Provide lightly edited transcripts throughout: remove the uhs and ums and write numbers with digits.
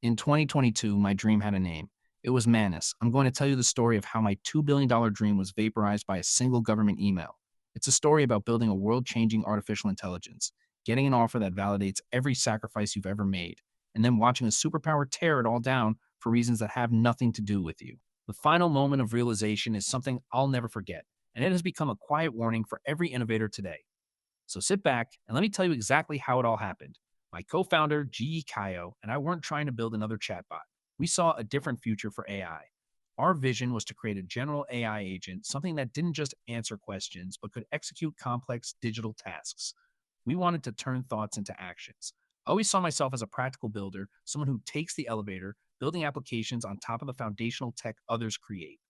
In 2022, my dream had a name. It was Manus. I'm going to tell you the story of how my $2 billion dream was vaporized by a single government email. It's a story about building a world changing artificial intelligence, getting an offer that validates every sacrifice you've ever made, and then watching a superpower tear it all down for reasons that have nothing to do with you. The final moment of realization is something I'll never forget, and it has become a quiet warning for every innovator today. So sit back and let me tell you exactly how it all happened. My co founder, G.E. Kaio, and I weren't trying to build another chatbot. We saw a different future for AI. Our vision was to create a general AI agent, something that didn't just answer questions, but could execute complex digital tasks. We wanted to turn thoughts into actions. I always saw myself as a practical builder, someone who takes the elevator, building applications on top of the foundational tech others create.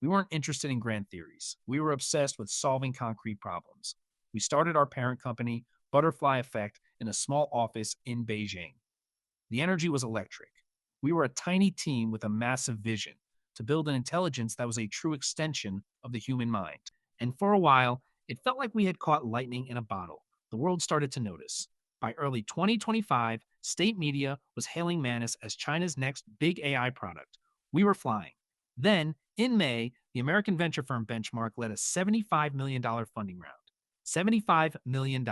We weren't interested in grand theories. We were obsessed with solving concrete problems. We started our parent company, Butterfly Effect, in a small office in Beijing. The energy was electric. We were a tiny team with a massive vision to build an intelligence that was a true extension of the human mind. And for a while, it felt like we had caught lightning in a bottle. The world started to notice. By early 2025, state media was hailing Manus as China's next big AI product. We were flying. Then, in May, the American venture firm Benchmark led a $75 million funding round. $75 million.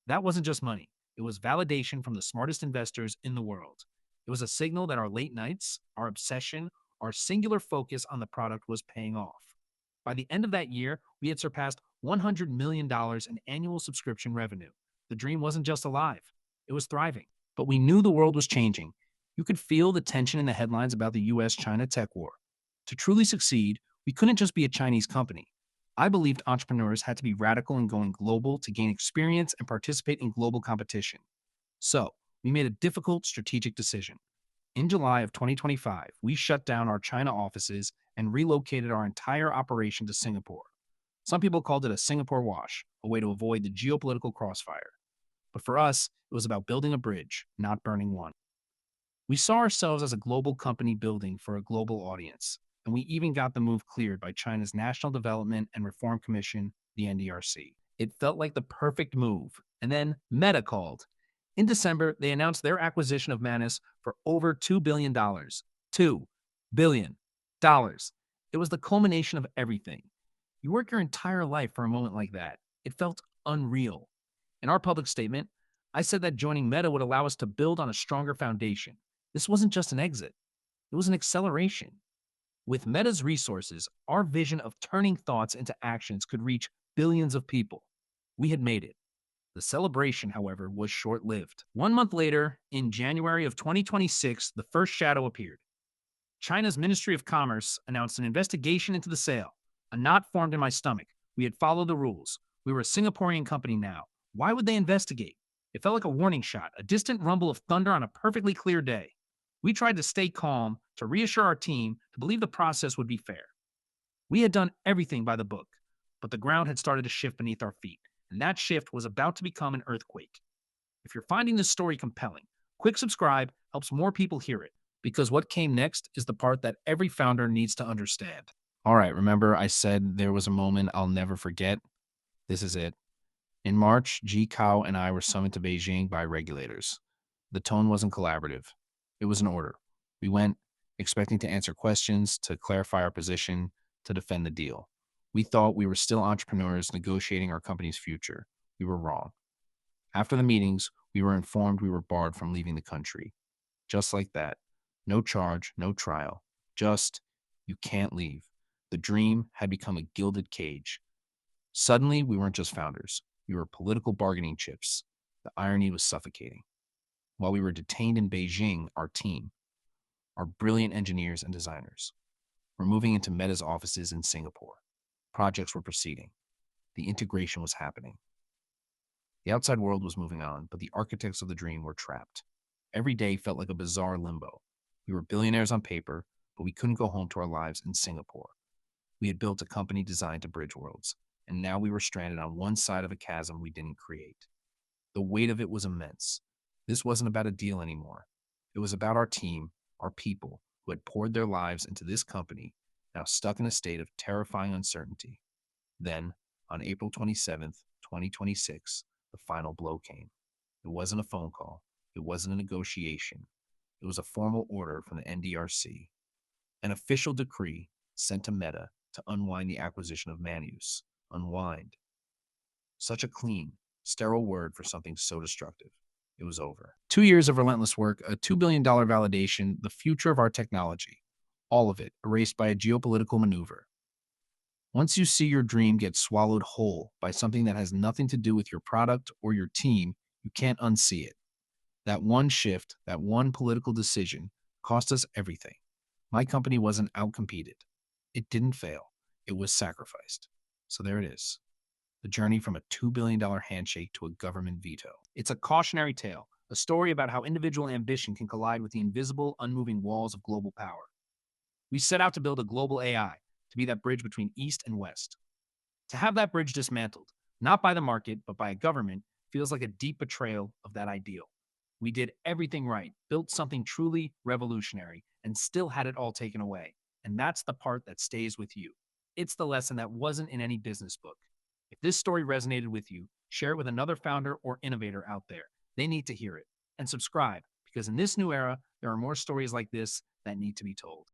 That wasn't just money, it was validation from the smartest investors in the world. It was a signal that our late nights, our obsession, our singular focus on the product was paying off. By the end of that year, we had surpassed $100 million in annual subscription revenue. The dream wasn't just alive, it was thriving. But we knew the world was changing. You could feel the tension in the headlines about the U.S. China tech war. To truly succeed, we couldn't just be a Chinese company. I believed entrepreneurs had to be radical in going global to gain experience and participate in global competition. So, we made a difficult strategic decision. In July of 2025, we shut down our China offices and relocated our entire operation to Singapore. Some people called it a Singapore wash, a way to avoid the geopolitical crossfire. But for us, it was about building a bridge, not burning one. We saw ourselves as a global company building for a global audience, and we even got the move cleared by China's National Development and Reform Commission, the NDRC. It felt like the perfect move. And then Meta called. In December, they announced their acquisition of Manus for over $2 billion. $2 billion. It was the culmination of everything. You work your entire life for a moment like that. It felt unreal. In our public statement, I said that joining Meta would allow us to build on a stronger foundation. This wasn't just an exit, it was an acceleration. With Meta's resources, our vision of turning thoughts into actions could reach billions of people. We had made it. The celebration, however, was short lived. 1 month later, in January of 2026, the first shadow appeared. China's Ministry of Commerce announced an investigation into the sale. A knot formed in my stomach. We had followed the rules. We were a Singaporean company now. Why would they investigate? It felt like a warning shot, a distant rumble of thunder on a perfectly clear day. We tried to stay calm, to reassure our team, to believe the process would be fair. We had done everything by the book, but the ground had started to shift beneath our feet, and that shift was about to become an earthquake. If you're finding this story compelling, quick subscribe helps more people hear it, because what came next is the part that every founder needs to understand. All right, remember I said there was a moment I'll never forget? This is it. In March, Ji Kao and I were summoned to Beijing by regulators. The tone wasn't collaborative. It was an order. We went expecting to answer questions, to clarify our position, to defend the deal. We thought we were still entrepreneurs negotiating our company's future. We were wrong. After the meetings, we were informed we were barred from leaving the country. Just like that. No charge, no trial. Just, you can't leave. The dream had become a gilded cage. Suddenly, we weren't just founders. We were political bargaining chips. The irony was suffocating. While we were detained in Beijing, our team, our brilliant engineers and designers, were moving into Meta's offices in Singapore. Projects were proceeding. The integration was happening. The outside world was moving on, but the architects of the dream were trapped. Every day felt like a bizarre limbo. We were billionaires on paper, but we couldn't go home to our lives in Singapore. We had built a company designed to bridge worlds, and now we were stranded on one side of a chasm we didn't create. The weight of it was immense. This wasn't about a deal anymore. It was about our team, our people, who had poured their lives into this company, now stuck in a state of terrifying uncertainty. Then, on April 27th, 2026, the final blow came. It wasn't a phone call. It wasn't a negotiation. It was a formal order from the NDRC, an official decree sent to Meta to unwind the acquisition of Manus. Unwind. Such a clean, sterile word for something so destructive. It was over. 2 years of relentless work, a $2 billion validation, the future of our technology. All of it erased by a geopolitical maneuver. Once you see your dream get swallowed whole by something that has nothing to do with your product or your team, you can't unsee it. That one shift, that one political decision, cost us everything. My company wasn't outcompeted. It didn't fail. It was sacrificed. So there it is. The journey from a $2 billion handshake to a government veto. It's a cautionary tale, a story about how individual ambition can collide with the invisible, unmoving walls of global power. We set out to build a global AI, to be that bridge between East and West. To have that bridge dismantled, not by the market, but by a government, feels like a deep betrayal of that ideal. We did everything right, built something truly revolutionary, and still had it all taken away. And that's the part that stays with you. It's the lesson that wasn't in any business book. If this story resonated with you, share it with another founder or innovator out there. They need to hear it. And subscribe, because in this new era, there are more stories like this that need to be told.